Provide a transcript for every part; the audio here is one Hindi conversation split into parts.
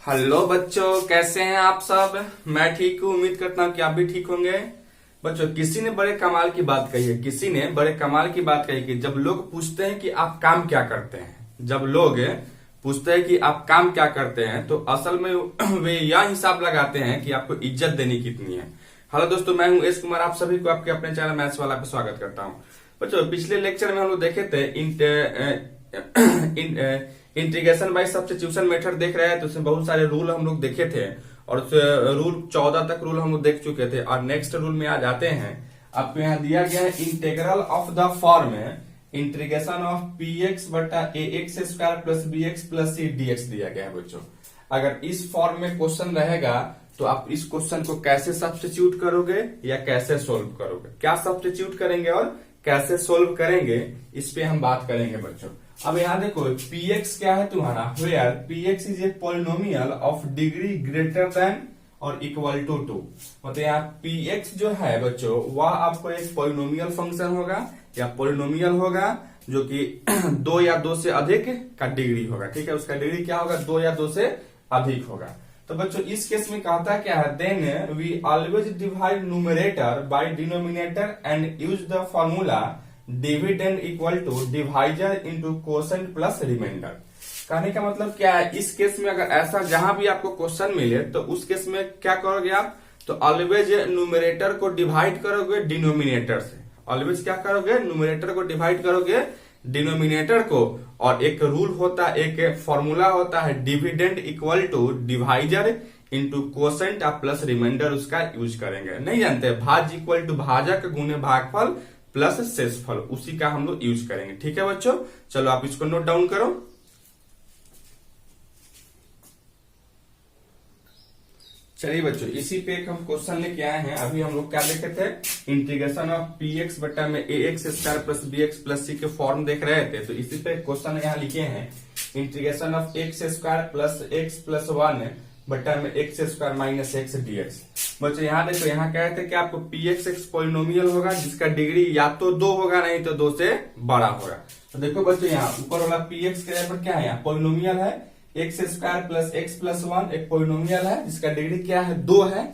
हेलो बच्चों, कैसे हैं आप सब। मैं ठीक हूँ, उम्मीद करता हूँ कि आप भी ठीक होंगे। बच्चों, किसी ने बड़े कमाल की बात कही है। किसी ने बड़े कमाल की बात कही कि जब लोग पूछते हैं कि आप काम क्या करते हैं, जब लोग पूछते हैं कि आप काम क्या करते हैं, तो असल में वे यह हिसाब लगाते हैं कि आपको इज्जत देनी कितनी है। हेलो दोस्तों, मैं हूँ एस कुमार। आप सभी को आपके अपने चैनल मैथ्स वाला पे स्वागत करता हूँ। बच्चों, पिछले लेक्चर में हम लोग देखे थे इंटीग्रेशन बाय सब्स्टिट्यूशन मेथड देख रहे हैं, तो उसमें बहुत सारे रूल हम लोग देखे थे और उस रूल 14 तक रूल हम लोग देख चुके थे। और नेक्स्ट रूल में आज आते हैं। आपको यहाँ दिया गया है integral of the form integration of P X बटा A X square plus B X plus C D X दिया गया है। बच्चों, अगर इस फॉर्म में क्वेश्चन रहेगा तो आप इस क्वेश्चन को कैसे सब्स्टिट्यूट करोगे या कैसे सोल्व करोगे, क्या सब्स्टिट्यूट करेंगे और कैसे सोल्व करेंगे, इस पे हम बात करेंगे। बच्चों, अब यहाँ देखो px क्या है तुम्हारा, where px is a polynomial of degree greater than और इक्वल टू 2। मतलब यहाँ px जो है बच्चों, वह आपको एक पॉलिनोमियल फंक्शन होगा या पॉलिनोमियल होगा जो कि 2 या 2 से अधिक का डिग्री होगा। ठीक है, उसका डिग्री क्या होगा, 2 या 2 से अधिक होगा। तो बच्चों, इस केस में कहता क्या है, then we always divide numerator by denominator and use the formula dividend equal to divisor into quotient plus remainder. कहने का मतलब क्या है, इस केस में अगर ऐसा जहां भी आपको क्वेश्चन मिले तो उस केस में क्या करोगे आप, तो ऑलवेज न्यूमरेटर को डिवाइड करोगे डिनोमिनेटर से। ऑलवेज क्या करोगे, न्यूमरेटर को डिवाइड करोगे डिनोमिनेटर को। और एक रूल होता है, एक फॉर्मूला होता है dividend equal to divisor into quotient plus remainder, उसका यूज करेंगे। नहीं जानते, भाज्य इक्वल टू भाजक गुने भागफल प्लस शेषफल, उसी का हम लोग यूज करेंगे। ठीक है बच्चों, चलो आप इसको नोट डाउन करो। चलिए बच्चों, इसी पे एक हम क्वेश्चन लेके आए हैं। अभी हम लोग क्या देखे थे, इंटीग्रेशन ऑफ पी एक्स बटा में A X square plus B X plus C के फॉर्म देख रहे थे। तो इसी पे क्वेश्चन यहाँ लिखे हैं, integration of x square plus x plus 1 बटा में x square minus x D x. बच्चों यहाँ देखो, यहाँ कहते हैं कि आपको पी एक्स एक्स पॉलिनोमियल होगा जिसका डिग्री या तो 2 होगा, नहीं तो 2 से बड़ा होगा। तो देखो बच्चों, यहाँ ऊपर वाला पी एक्स के पर क्या है, यहाँ पॉलिनोमियल है x square plus x plus 1, एक पॉलिनोमियल है जिसका डिग्री क्या है, 2 है।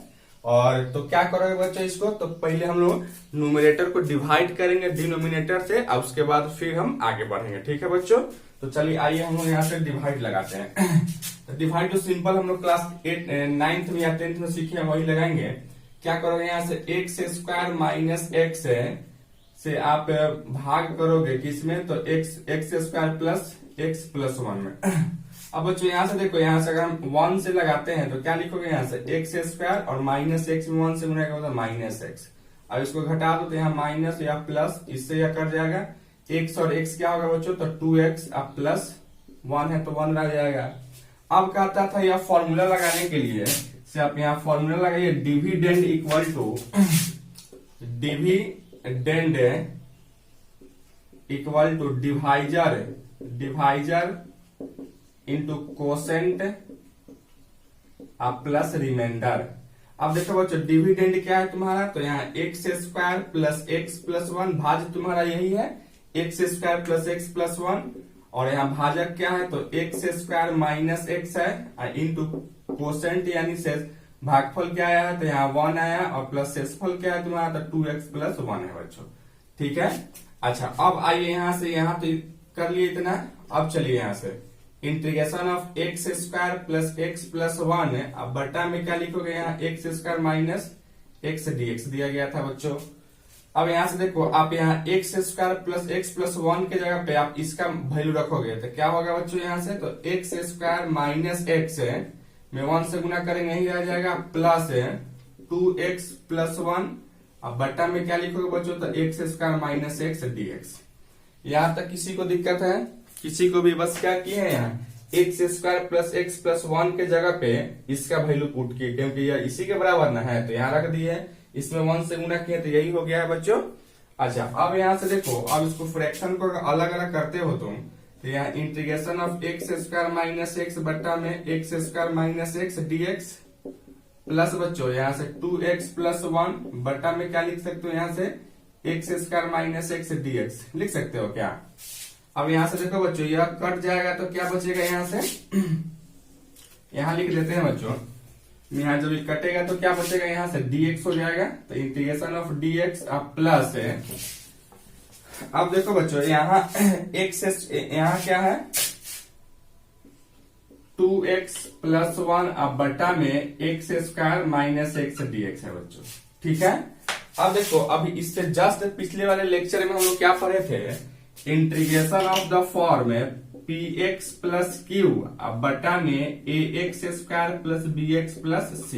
और तो क्या करोगे बच्चों इसको, तो पहले हम लोग न्यूमरेटर को डिवाइड करेंगे डिनोमिनेटर से, और उसके बाद फिर हम आगे बढ़ेंगे। ठीक है बच्चों, तो चलिए आइए हम लोग यहाँ से डिवाइड लगाते हैं। तो डिवाइड तो सिंपल हम लोग क्लास 9th में या 10th में सीखे हैं, वही लगाएंगे। क्या करोगे, यहाँ से एक्स स्क्वायर माइनस एक्स से आप भाग करोगे किसमें, तो x square plus x plus 1 में। अब बच्चों यहाँ से देखो, यहाँ से अगर हम 1 से लगाते हैं तो क्या लिखोगे, यहाँ से एक्स स्क्वायर और माइनस एक्स में 1 से गुना होगा माइनस एक्स। अब इसको घटा दो तो यहाँ माइनस या प्लस, इससे यह कट जाएगा। एक्स और एक्स क्या होगा बच्चों, तो 2x अब प्लस 1 है तो 1 रह जाएगा। अब कहता था यह फॉर्मूला लगाने के लिए से आप यहाँ फॉर्मूला लगाइए dividend equal to dividend equal to divisor into quotient plus remainder. अब देखो बच्चों, डिविडेंड क्या है तुम्हारा, तो यहाँ x square plus x plus 1, भाज्य तुम्हारा यही है x square plus x plus 1। और यहाँ भाजक क्या है, तो एक्स स्क्वायर माइनस एक्स है इंटू कोसेंट यानी शेष भागफल क्या आया है, तो यहाँ 1 आया, और प्लस शेषफल क्या है तुम्हारा, तो 2x प्लस 1 है बच्चों। ठीक है, अच्छा अब आइए यहाँ से, यहाँ तो कर लिए इतना। अब चलिए यहाँ से integration of x square plus x plus 1 अब बटा में क्या लिखोगे, यहाँ x square minus x D X दिया गया था बच्चों। अब यहाँ से देखो, आप यहाँ x square plus x plus 1 के जगह पे आप इसका वैल्यू रखोगे तो क्या होगा बच्चों, यहाँ से तो एक्स स्क्वायर माइनस एक्स में 1 से गुना करेंगे, यही रह जाएगा प्लस 2x प्लस 1। अब बटा में क्या लिखोगे बच्चों, तो x square minus x D x. यहाँ तक किसी को दिक्कत है, किसी को भी बस क्या किए हैं, यहाँ x square plus x plus 1 के जगह पे इसका वैल्यू पुट किए, क्योंकि यह इसी के बराबर ना है, तो यहाँ रख दिए, इसमें 1 से गुना किए तो यही हो गया है बच्चों। अच्छा अब यहाँ से देखो, अब इसको फ्रैक्शन को अलग अलग करते हो तुम, तो यहाँ integration of x square minus x बटा में x square minus x D x plus बच्चों यहाँ से 2x प्लस 1 बटा में क्या लिख सकते हो, यहाँ से x square minus x D x लिख सकते हो क्या। अब यहाँ से देखो बच्चों, यह कट जाएगा तो क्या बचेगा, यहाँ से यहाँ लिख देते हैं बच्चों, यहाँ जब ये कटेगा तो क्या बचेगा, यहाँ से dx हो जाएगा, तो इंटीग्रेशन ऑफ dx अब प्लस है। अब देखो बच्चों यहाँ x यहाँ क्या है 2x प्लस 1 अब बटा में x square minus x dx है बच्चों, ठीक है। अब देखो अभी इससे जस्ट पिछले वाले लेक्चर में हम लोग क्या पढ़े थे, integration of the form px plus Q अब बटा में ax square plus bx plus c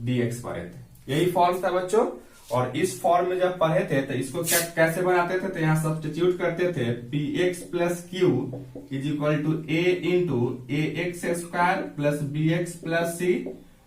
dx पढ़े थे, यही फॉर्म था बच्चों। और इस फॉर्म में जब पढ़े थे तो इसको क्या कैसे बनाते थे, तो यहाँ सब्स्टिट्यूट करते थे px plus q is equal to a into ax square plus bx plus c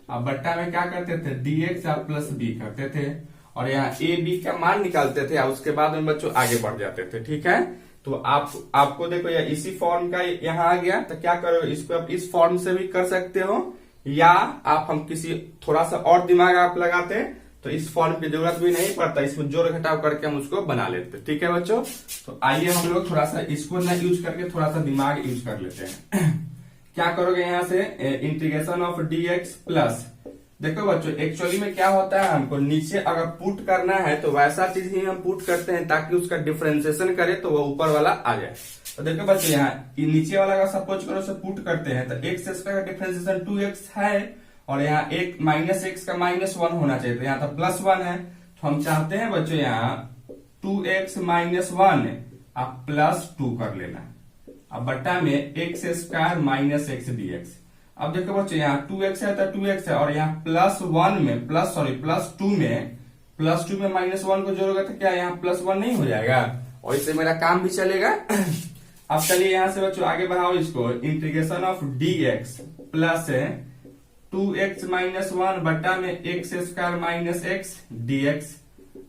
अब बट्टा में क्या करते थे dx प्लस b करते थे, और यहाँ a b का मान निकालते थे और उसके बाद में बच्चों आगे बढ़ जाते थे, ठीक है। तो आपको देखो या इसी फॉर्म का यहाँ आ गया, तो क्या करो इसको आप इस फॉर्म से भी कर सकते हो, या आप हम किसी थोड़ा सा और दिमाग आप लगाते तो इस फॉर्म की जरूरत भी नहीं पड़ता, इसमें जोड़ घटाव करके हम उसको बना लेते, ठीक है बच्चों। तो आइए हम लोग थोड़ा सा इसको ना यूज करके थोड़ा सा दिमाग यूज कर लेते हैं। क्या करोगे यहाँ से इंटीग्रेशन ऑफ dx प्लस, देखो बच्चों एक्चुअली में क्या होता है, हमको नीचे अगर पुट करना है तो वैसा चीज ही हम पुट करते हैं ताकि उसका डिफरेंशिएशन करे तो वो ऊपर वाला आ जाए। तो देखो बच्चों यहाँ नीचे वाला का सपोज करो से पुट करते हैं तो x स्क्वायर का डिफरेंशिएशन 2x है, और यहाँ एक माइनस एक्स का -1 होना चाहिए, तो यहाँ तो +1 है, तो हम चाहते हैं बच्चों यहाँ 2x -1 आप +2 कर लेना, अब बट्टा में x square minus x dx। अब देखो बच्चों यहाँ 2x है तो 2x है, और यहाँ +1 में +2 में -1 को जोड़ोगे तो क्या यहाँ +1 नहीं हो जाएगा, और इससे मेरा काम भी चलेगा। अब चलिए यहाँ से बच्चों आगे बढ़ाओ इसको, integration of dx plus 2x -1 बट्टा में x square minus x dx।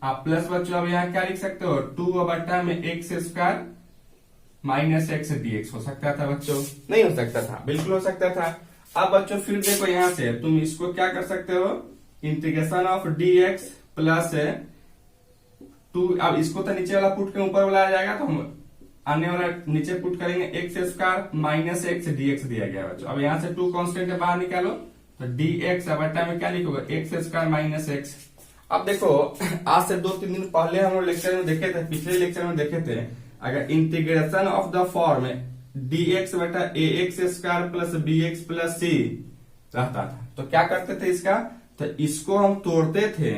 आप प्लस बच्चों अब यहाँ क्या लिख सकते हो 2 बट्टा में x square minus x dx हो सकता था बच्चों, नहीं हो सकता था, बिल्कुल हो सकता था। अब बच्चों फिर देखो यहाँ से तुम इसको क्या कर सकते हो, इंटीग्रेशन ऑफ dx प्लस 2, अब इसको तो नीचे वाला पुट के ऊपर वाला आ जाएगा, तो हम आने वाला नीचे पुट करेंगे x square minus x dx दिया गया बच्चों। अब यहाँ से 2 कांस्टेंट बाहर निकालो तो dx बट्टा में क्या लिखोगे x स्क्वायर माइनस एक्स। अब देखो आज से 2-3 दिन पहले हम लोग लेक्चर में देखे थे, पिछले लेक्चर में देखे थे, अगर integration of the form dx बटा ax square plus bx plus c रहता था तो क्या करते थे इसका, तो इसको हम तोड़ते थे,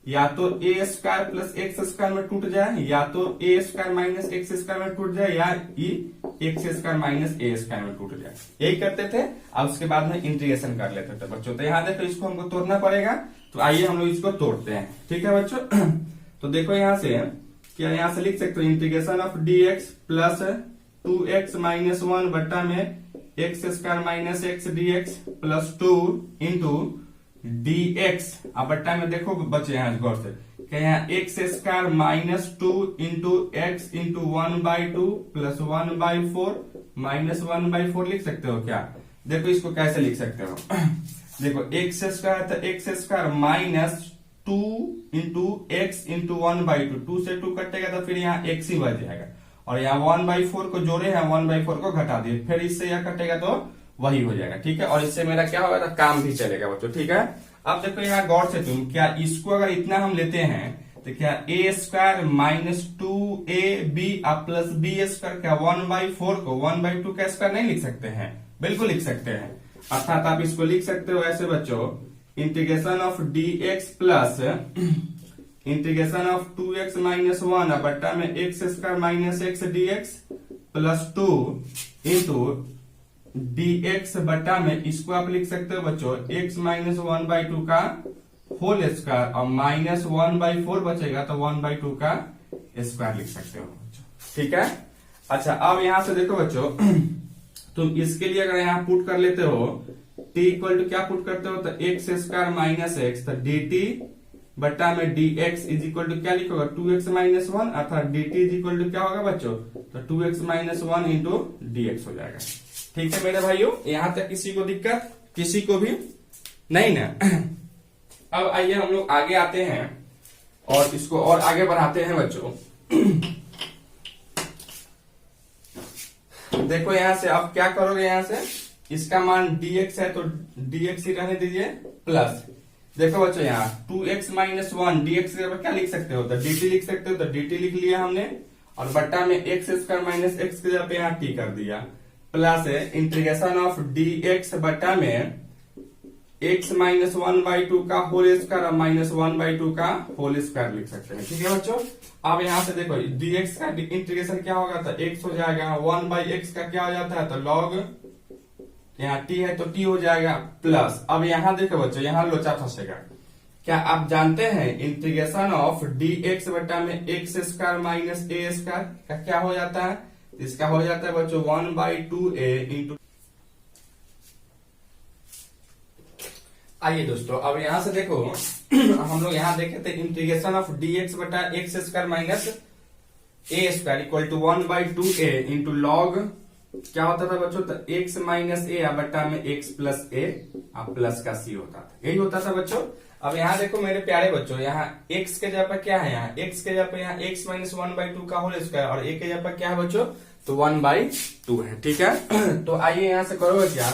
या तो a square plus x square में टूट जाए, या तो a square minus x square में टूट जाए, या एक्स स्क्वायर माइनस ए स्क्वायर में टूट जाए, यही करते थे। अब उसके बाद में इंटीग्रेशन कर लेते थे बच्चों। तो यहाँ देखो इसको हमको तोड़ना पड़ेगा, तो आइए हम लोग इसको तोड़ते हैं, ठीक है बच्चों। तो देखो यहाँ से क्या यहाँ से लिख सकते हो integration of dx plus 2x -1 बट्टा में x square minus x dx plus 2 into dx। अब बट्टा में देखो बच्चे यहाँ गौर से क्या यहाँ x square -2 into x into 1/2 plus 1/4 -1/4 लिख सकते हो क्या, देखो इसको कैसे लिख सकते हो। देखो x स्क्वायर तो x square -2 into x into 1/2, 2 से 2 कटेगा तो फिर यहाँ x ही बच जाएगा, और यहाँ 1/4 को जोड़े हैं 1/4 को घटा दिए, फिर इससे यह कटेगा तो वही हो जाएगा, ठीक है। और इससे मेरा क्या होगा, काम भी चलेगा बच्चों, ठीक है। अब देखो यहाँ गौर से तुम क्या इसको अगर इतना हम लेते हैं तो क्या a square -2ab plus b square क्या 1/4 को 1/2 का स्क्वायर नहीं लिख सकते हैं, बिल्कुल लिख सकते हैं। अर्थात आप इसको लिख सकते हो ऐसे बच्चों, integration of dx plus integration of 2x -1 बट्टा में x square minus x dx plus 2 into dx बट्टा में इसको आप लिख सकते हो बच्चों x -1/2 का होल स्क्वायर, और -1/4 बचेगा तो 1/2 का स्क्वायर लिख सकते हो बच्चों, ठीक है। अच्छा अब यहां से देखो बच्चों तुम इसके लिए अगर यहाँ पुट कर लेते हो t इक्वल टू क्या पुट करते हो, तो x स्क्वायर माइनस एक्स, तो dt बट्टा में dx इज इक्वल टू क्या लिखोगा 2x -1, अर्थात dt इज इक्वल टू क्या होगा बच्चों, तो 2x -1 इंटू dx हो जाएगा, ठीक है मेरे भाइयों। यहां तक किसी को दिक्कत, किसी को भी नहीं ना। अब आइए हम लोग आगे आते हैं और इसको और आगे बढ़ाते हैं बच्चों। देखो यहां से अब क्या करोगे, यहां से इसका मान dx है तो dx ही रहने दीजिए प्लस, देखो बच्चों यहाँ 2x माइनस 1 dx के जगह क्या लिख सकते हो, तो dt लिख सकते हो, तो dt लिख लिया हमने, और बट्टा में एक्स स्क्वायर माइनस एक्स के जगह पे यहाँ t कर दिया, प्लस है इंटीग्रेशन ऑफ dx बट्टा में x माइनस 1/2 का होल स्क्वायर और माइनस 1/2 का होल स्क्वायर लिख सकते हैं। ठीक है बच्चों, अब यहाँ से देखो dx का इंटीग्रेशन क्या होगा, तो x हो जाएगा, 1/x का क्या हो जाता है, तो log, यहाँ t है तो t हो जाएगा प्लस। अब यहाँ देखो बच्चों, यहाँ लोचा फंसेगा। क्या आप जानते हैं इंटीग्रेशन ऑफ dx बटा में x square minus a square का क्या हो जाता है, इसका हो जाता है बच्चों 1/2a इंटू। आइए दोस्तों, अब यहां से देखो हम लोग यहां देखे थे इंटीग्रेशन ऑफ dx बटा x square minus a square equal to 1/2a into log क्या होता था बच्चों, तो x माइनस a बटा में x प्लस a प्लस का c होता था, यही होता था बच्चों। अब यहाँ देखो मेरे प्यारे बच्चों, यहाँ x के जगह पर क्या है, यहाँ x के जगह पर यहाँ x माइनस 1/2 का होल स्क्वायर और a के जगह पर क्या है बच्चों, तो 1/2 है। ठीक है, तो आइए यहाँ से करो क्या,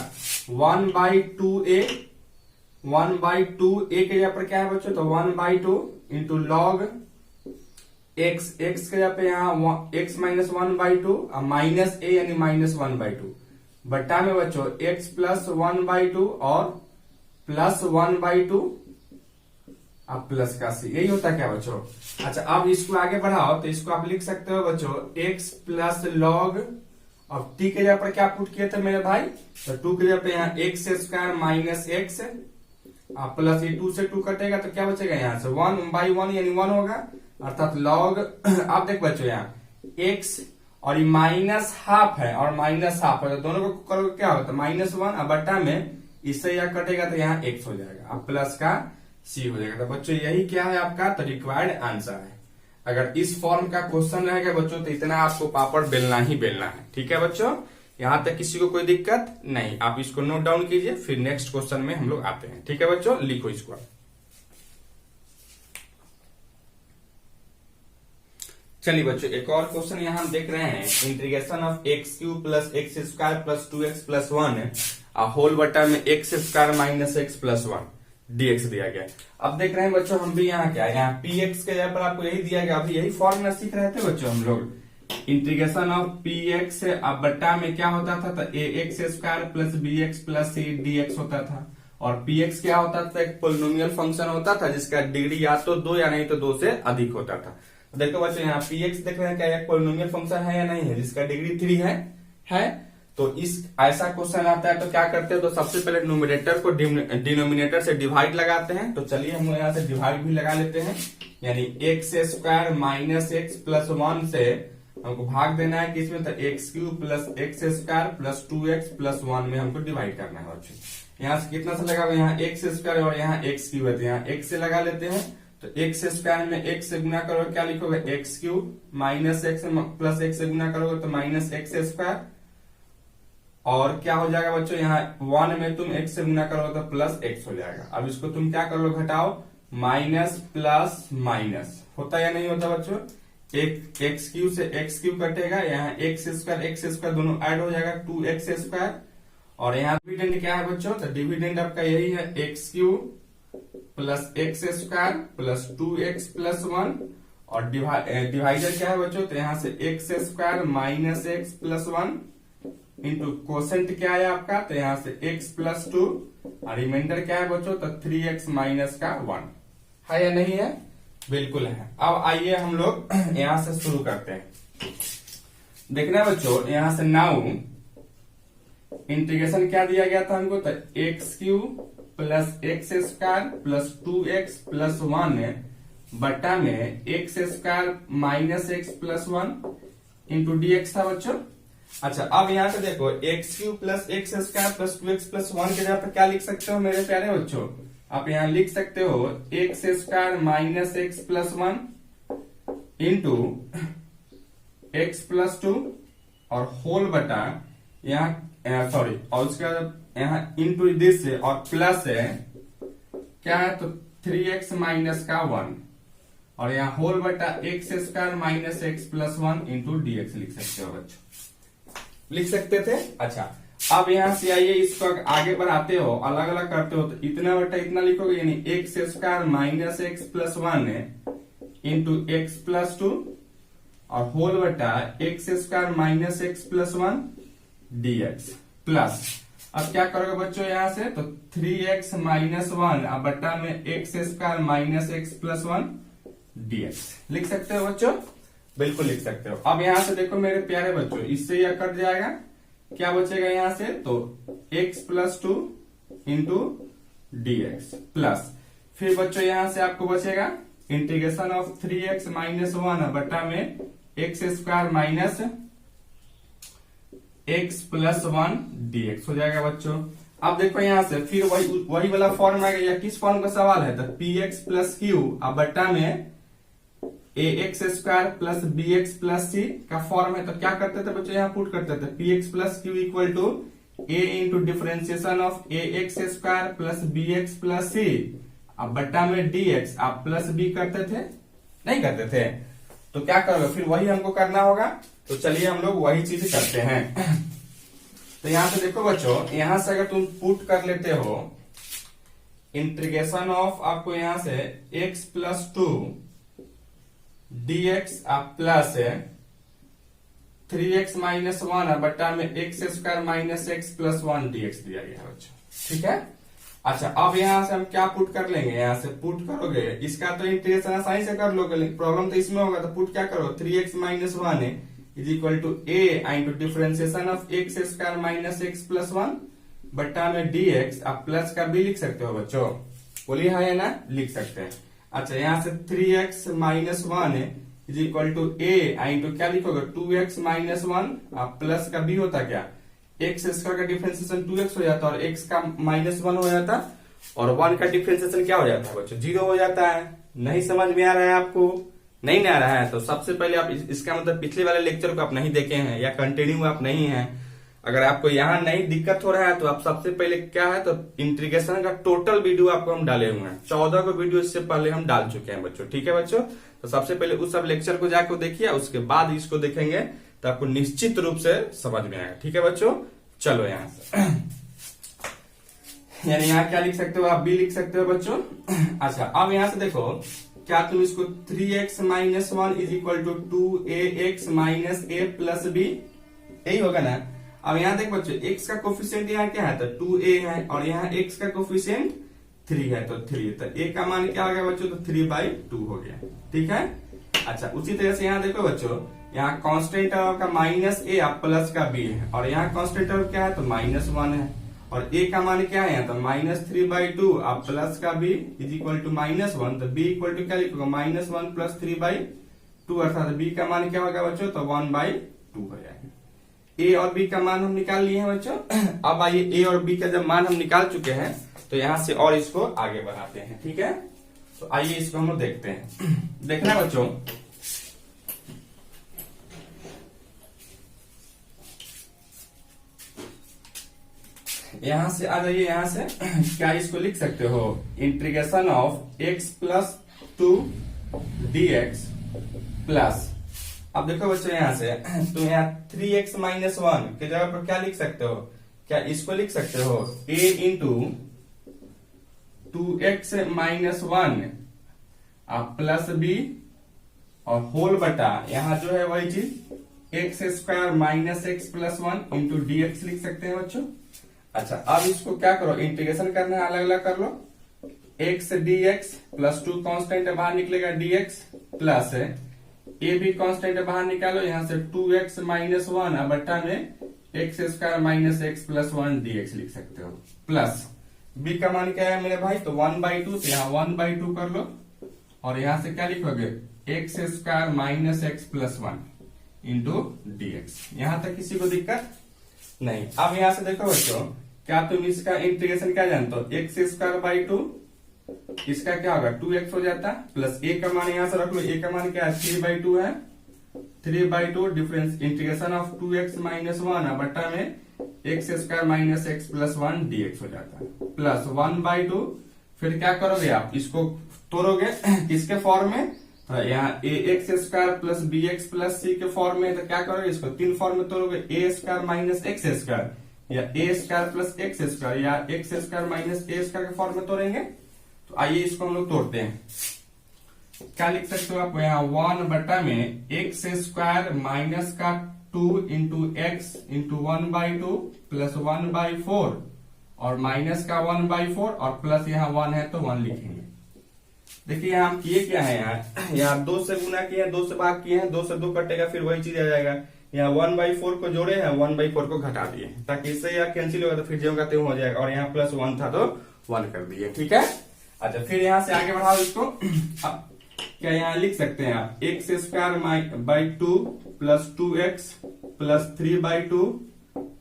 1/2a के जगह पर क्या है बच्चों, तो 1/2 इंटू लॉग x के जगह पे यहाँ x माइनस 1/2 और माइनस a यानी माइनस 1/2 बट्टा में बच्चों x प्लस 1/2 और प्लस 1/2 अब प्लस का c, यही होता है क्या बच्चों। अच्छा, अब इसको आगे बढ़ाओ तो इसको आप लिख सकते हो बच्चों x प्लस लॉग, अब t के जगह पर क्या पुट किए थे मेरे भाई, तो 2 के जगह पे यहाँ x square minus x plus ये 2 से 2 कटेगा तो क्या बचेगा, यहाँ से 1/1 यानी 1 होगा, अर्थात लॉग। आप देख बच्चों यहाँ x और ये माइनस हाफ है और माइनस हाफ है, तो दोनों को करोगे क्या होता है -1 और बट्टा में इससे यह कटेगा तो यहाँ x हो जाएगा, अब प्लस का c हो जाएगा। तो बच्चों यही क्या है आपका, तो रिक्वायर्ड आंसर है। अगर इस फॉर्म का क्वेश्चन रहेगा बच्चों तो इतना आपको पापड़ बेलना ही बेलना है। ठीक है बच्चों, यहां तक किसी को कोई दिक्कत नहीं, आप इसको नोट डाउन कीजिए, फिर नेक्स्ट क्वेश्चन में हम लोग आते हैं। ठीक है बच्चों, लिखो इसको। चलिए बच्चों, एक और क्वेश्चन यहाँ हम देख रहे हैं, integration of x³ plus x square plus 2x plus 1 whole बटा में x square minus x plus 1 dx दिया गया। अब देख रहे हैं बच्चों हम भी यहाँ क्या है, यहाँ px के जगह पर आपको यही दिया गया, अभी यही फॉर्मूला सीख रहे थे बच्चों हम लोग, इंटीग्रेशन ऑफ px अब बट्टा में क्या होता था, तो ax square plus bx plus c dx होता था, और px क्या होता था, एक पोलिनोमियल फंक्शन होता था जिसका डिग्री या तो 2 या नहीं तो 2 से अधिक होता था। देखो बच्चों यहाँ px देख रहे हैं क्या एक पोलिनोमियल फंक्शन है या नहीं है, जिसका डिग्री 3 है। तो इस ऐसा क्वेश्चन आता है तो क्या करते हैं, तो सबसे पहले न्यूमरेटर को डिनोमिनेटर से डिवाइड लगाते हैं। तो चलिए हम यहाँ से डिवाइड भी लगा लेते हैं, यानी x square minus x plus 1 से हमको भाग देना है किसमें, तो x³ plus x square plus 2x plus 1 में हमको डिवाइड करना है बच्चों। यहाँ से कितना से लगा, यहाँ एक्स स्क्वायर और यहाँ x³ है तो यहाँ x से लगा लेते हैं, तो एक्स स्क्वायर में x से गुना करोगे क्या लिखोगे, x³ minus x plus x से गुना करोगे तो माइनस एक्स स्क्वायर, और क्या हो जाएगा बच्चों, यहाँ 1 में तुम x से गुना करोगे तो प्लस x हो जाएगा। अब इसको तुम क्या कर लो, घटाओ, माइनस प्लस माइनस होता या नहीं होता बच्चों, एक x³ से x³ कटेगा, यहाँ x स्क्वायर दोनों ऐड हो जाएगा 2x स्क्वायर, और यहाँ डिविडेंड क्या है बच्चों, तो डिविडेंड आपका यही है x³ plus x square plus 2x plus 1, और डिवाइडर क्या है बच्चों, तो यहाँ से x square minus x plus 1 into quotient क्या है आपका, तो यहाँ से x प्लस 2 और रिमाइंडर क्या है बच्चों, तो 3x माइनस का 1 है या नहीं है, बिल्कुल है। अब आइए हम लोग यहाँ से शुरू करते हैं। देखना बच्चों यहाँ से नाउ इंटीग्रेशन क्या दिया गया था हमको, तो x³ plus x square plus 2x plus 1 बटा में x square minus x plus 1 into dx था बच्चों। अच्छा, अब यहाँ पे देखो x³ plus x square plus 2x plus 1 के जगह पर क्या लिख सकते हो मेरे प्यारे बच्चों, आप यहाँ लिख सकते हो x square minus x plus 1 into x plus 2 और होल बटा यहाँ सॉरी, और उसके बाद यहाँ इंटू दिस और प्लस है क्या है, तो 3x माइनस का 1 और यहाँ होल बटा x square minus x plus 1 into dx लिख सकते हो बच्चों, लिख सकते थे। अच्छा, अब यहाँ से आइए, इसको आगे बढ़ाते हो, अलग अलग करते हो, तो इतना बटा इतना लिखोगे, यानी x square minus x plus one into x plus two और होल बटा x square minus x plus one dx plus, अब क्या करोगे बच्चों यहाँ से, तो 3x माइनस वन अब बट्टा में x square minus x plus one dx लिख सकते हो बच्चों, बिल्कुल लिख सकते हो। अब यहाँ से देखो मेरे प्यारे बच्चों, इससे यह कट जाएगा, क्या बचेगा यहाँ से, तो x plus two into dx plus, फिर बच्चों यहाँ से आपको बचेगा integration of 3x minus one बटा में x square minus x plus one dx हो जाएगा बच्चों। अब देखो यहाँ से फिर वही वाला फॉर्म आ गया, किस फॉर्म का सवाल है, तो px प्लस क्यू अब बट्टा में ax square plus bx plus c का फॉर्म है, तो क्या करते थे बच्चों, यहाँ पुट करते थे px plus q equal to a into differentiation of ax square plus bx plus c अब बट्टा में dx आप प्लस b करते थे, नहीं करते थे, तो क्या करोगे, फिर वही हमको करना होगा, तो चलिए हम लोग वही चीज करते हैं। तो यहां से देखो बच्चों, यहां से अगर तुम पुट कर लेते हो इंटीग्रेशन ऑफ आपको यहां से x प्लस टू dx आप प्लस 3x माइनस वन बट्टा में x square minus x plus one dx दिया गया है बच्चों, ठीक है। अच्छा, अब यहां से हम क्या पुट कर लेंगे, यहां से पुट करोगे, इसका तो इंटीग्रेशन आसानी से कर लोगे, प्रॉब्लम तो इसमें होगा, तो पुट क्या करो, 3x minus one is equal to a into differentiation of x square minus x plus one बट्टा में dx आप प्लस का भी लिख सकते हो बच्चों, बोलिए हाँ या ना, लिख सकते हैं। अच्छा, यहाँ से 3x minus one is equal to a into क्या लिखोगे, 2x माइनस वन आप प्लस का भी होता क्या, एक्स स्क्वायर का डिफरेंशिएशन 2x हो जाता और x का माइनस वन हो जाता और 1 का डिफरेंशिएशन क्या हो जाता है बच्चों, 0 हो जाता है। नहीं समझ में आ रहा है आपको, नहीं आ रहा है, तो सबसे पहले आप इसका मतलब पिछले वाले लेक्चर को आप नहीं देखे हैं या कंटिन्यू आप नहीं है, अगर आपको यहाँ नहीं दिक्कत हो रहा है तो आप सबसे पहले क्या है, तो इंटीग्रेशन का टोटल वीडियो आपको हम डाले हुए हैं, 14 को वीडियो इससे पहले हम डाल चुके हैं बच्चों, ठीक है बच्चों। तो सबसे पहले उस सब लेक्चर को जाकर देखिए, उसके बाद इसको देखेंगे तो आपको निश्चित रूप से समझ में आएगा, ठीक है बच्चों। चलो यहाँ से यानी यहाँ क्या लिख सकते हो, आप बी लिख सकते हो बच्चों। अच्छा, अब यहाँ से देखो, क्या तुम इसको 3x minus one is equal to 2ax minus a plus b, यही होगा ना। अब यहाँ देख बच्चों, x का कोफिशिएंट यहाँ क्या है, तो 2a है और यहाँ x का कोफिशिएंट 3 है, तो 3, तो a का मान क्या हो गया बच्चों, तो 3/2 हो गया, ठीक है। अच्छा, उसी तरह से यहाँ देखो बच्चों, यहाँ कांस्टेंट का माइनस a आप प्लस का b है और यहाँ कांस्टेंट क्या है, तो -1 है और a का मान क्या है, तो -3/2 आप प्लस का b इज इक्वल टू -1, तो b इक्वल टू क्या लिखोगे, -1 प्लस 3/2 अर्थात b का मान क्या होगा बच्चों, तो 1/2 हो जाएगा। a और b का मान हम निकाल लिए हैं बच्चों। अब आइए a और b का जब मान हम निकाल चुके हैं तो यहां से और इसको आगे बढ़ाते हैं, ठीक है। तो आइए इसको हम लोग देखते हैं। देखना बच्चों, यहां से आ जाइए, यहां से क्या इसको लिख सकते हो, integration of x plus 2 dx plus, अब देखो बच्चों यहाँ से तो यहाँ 3x माइनस वन के जगह पर क्या लिख सकते हो, क्या इसको लिख सकते हो a into 2x minus one आप प्लस b और होल बटा यहाँ जो है वही चीज x square minus x plus one into dx लिख सकते हैं बच्चों। अच्छा, अब इसको क्या करो, इंटीग्रेशन करना है, अलग अलग कर लो, x dx प्लस 2 कांस्टेंट बाहर निकलेगा dx प्लस a भी कांस्टेंट बाहर निकालो, यहाँ से 2x माइनस वन बट्टा में x square minus x plus one dx लिख सकते हो प्लस b का मान क्या है मेरे भाई, तो 1/2, तो यहाँ 1/2 कर लो और यहाँ से क्या लिखोगे, x square minus x plus one into dx। यहां तक किसी को दिक्कत नहीं। अब यहां से देखो बच्चों, क्या तुम इसका इंटीग्रेशन क्या जानते हो, एक्स स्क्वायर बाई 2, इसका क्या होगा 2x हो जाता प्लस a का मान यहां से रख लो, a का मान क्या है 3/2 है, 3/2 difference integration of 2x minus one बट्टा में x square minus x plus one dx हो जाता है प्लस 1/2। फिर क्या करोगे आप, इसको तोड़ोगे किसके फॉर्म में, यहाँ ax square plus bx plus c के फॉर्म में, तो क्या करोगे, इसको 3 फॉर्म में तोड़ोगे, a square minus x square या ए स्क्वायर प्लस एक्स स्क्वायर या एक्स स्क्वायर माइनस ए स्क्वायर के फॉर्म में तोड़ेंगे। तो आइए इसको हम लोग तोड़ते हैं। क्या लिख सकते हो आप यहाँ 1 बटा में एक्स स्क्वायर माइनस का 2 इंटू एक्स इंटू 1/2 प्लस 1/4 और माइनस का 1/4 और प्लस यहाँ 1 है तो 1 लिखेंगे। देखिए यहाँ हम किए क्या है, यहाँ 2 से गुना किए हैं, 2 से भाग किए हैं, 2 से 2 कटेगा फिर वही चीज आ जाएगा। यहाँ 1/4 को जोड़े हैं, 1/4 को घटा दिए ताकि इससे यहाँ कैंसिल होगा तो फिर जो का त्यों हो जाएगा और यहाँ प्लस 1 था तो 1 कर दिए। ठीक है, अच्छा फिर यहाँ से आगे बढ़ाओ इसको। अब क्या यहाँ लिख सकते हैं आप x square by 2 plus 2x plus 3/2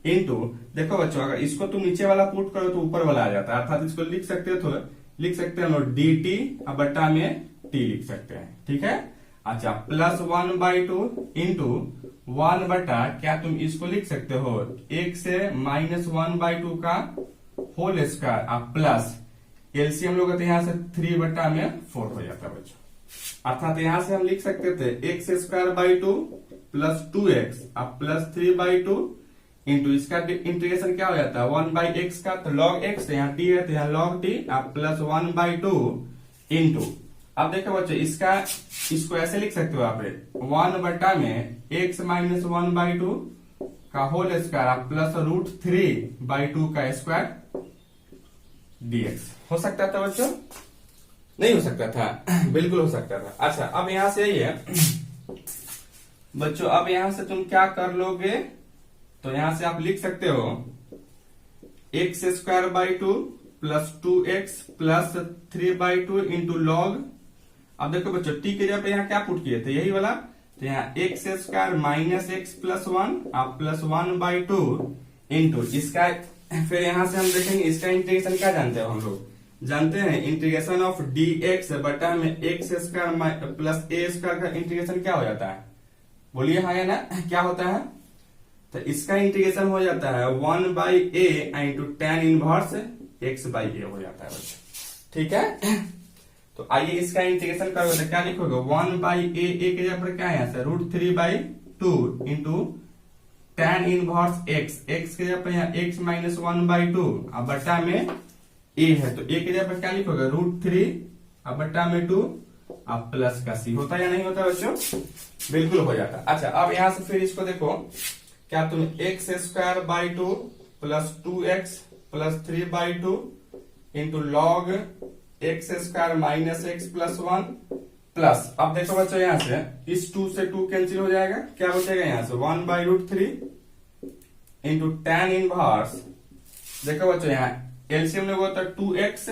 into, देखो बच्चों अगर इसको तुम नीचे वाला पुट करो तो ऊपर वाला आ जाता है, अर्थात इसको लिख सकते हो तो लिख सकते हैं dt बटा में t लिख सकते हैं। ठीक है, अच्छा प्लस 1/2 इंटू 1 बटा क्या तुम इसको लिख सकते हो 1 से माइनस 1/2 का होल स्क्वायर आप प्लस एलसीएम लोग यहाँ से 3 बटा में 4 हो जाता है बच्चों। अर्थात यहाँ से हम लिख सकते थे x square by 2 plus 2x अब प्लस 3/2 इंटू इसका इंटीग्रेशन क्या हो जाता है 1/x का तो log x यहाँ t है तो यहाँ log t अब प्लस 1/2 इंटू, अब देखो बच्चों इसको ऐसे लिख सकते हो आप 1 बटा में x माइनस 1/2 का होल स्क्वायर प्लस √3/2 का स्क्वायर dx। हो सकता था बच्चों? नहीं हो सकता था? बिल्कुल हो सकता था। अच्छा अब यहां से ये बच्चों, अब यहां से तुम क्या कर लोगे तो यहां से आप लिख सकते हो x square by 2 plus 2x plus 3/2 into log, अब देखो बच्चों टी के जगह पे यहाँ क्या पुट किए थे यही वाला, तो यहाँ x square minus x plus 1 अब प्लस 1/2 इंटू इसका, फिर यहां से हम देखेंगे इसका इंटीग्रेशन क्या जानते हो हम लोग जानते हैं इंटीग्रेशन ऑफ dx बटा में एक्स स्क्वायर प्लस ए स्क्वायर का इंटीग्रेशन क्या हो जाता है, बोलिए हाँ या ना, क्या होता है, तो इसका इंटीग्रेशन हो जाता है 1/a into tan inverse x/a हो जाता है बच्चों। ठीक है, तो आइए इसका इंटीग्रेशन करोगे तो क्या लिखोगे 1/a के जगह पर क्या है यहाँ से √3/2 इंटू tan इनवर्स x के जगह पर यहाँ x माइनस 1/2 अब बटा में a है तो a के जगह पर क्या लिखोगे √3 अब बटा में 2 अब प्लस का c होता है या नहीं होता बच्चों? बिल्कुल हो जाता। अच्छा अब यहां से फिर इसको देखो क्या तुम x square by 2 plus 2x plus 3/2 into log x square minus x plus 1 plus, अब देखो बच्चों यहां से इस 2 से 2 कैंसिल हो जाएगा, क्या बचेगा यहां से 1/√3 इंटू tan इनवर्स, देखो बच्चों यहाँ एलसीएम लोग होता है 2x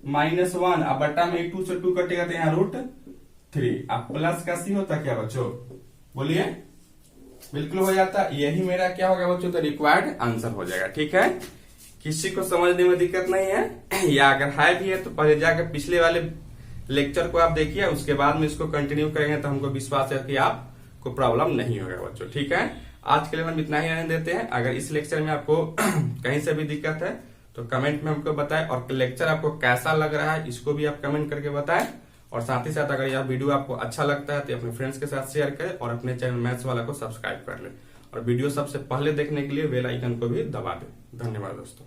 माइनस 1 अब बटा में 2 से 2 कटेगा तो यहाँ √3 अब प्लस का c होता क्या बच्चों, बोलिए? बिल्कुल हो जाता। यही मेरा क्या होगा बच्चों तो रिक्वायर्ड आंसर हो जाएगा। ठीक है, किसी को समझने में दिक्कत नहीं है या अगर है भी है तो पहले जाकर पिछले वाले लेक्चर को आप देखिए, उसके बाद में इसको कंटिन्यू करेंगे तो हमको विश्वास है कि आपको प्रॉब्लम नहीं होगा बच्चों। ठीक है, आज के लिए हम इतना ही रहने देते हैं। अगर इस लेक्चर में आपको कहीं से भी दिक्कत है तो कमेंट में हमको बताएं और लेक्चर आपको कैसा लग रहा है इसको भी आप कमेंट करके बताएं, और साथ ही साथ अगर यह वीडियो आपको अच्छा लगता है तो अपने फ्रेंड्स के साथ शेयर करें और अपने चैनल मैथ्स वाला को सब्सक्राइब कर लें और वीडियो सबसे पहले देखने के लिए बेल आइकन को भी दबा दें। धन्यवाद दोस्तों।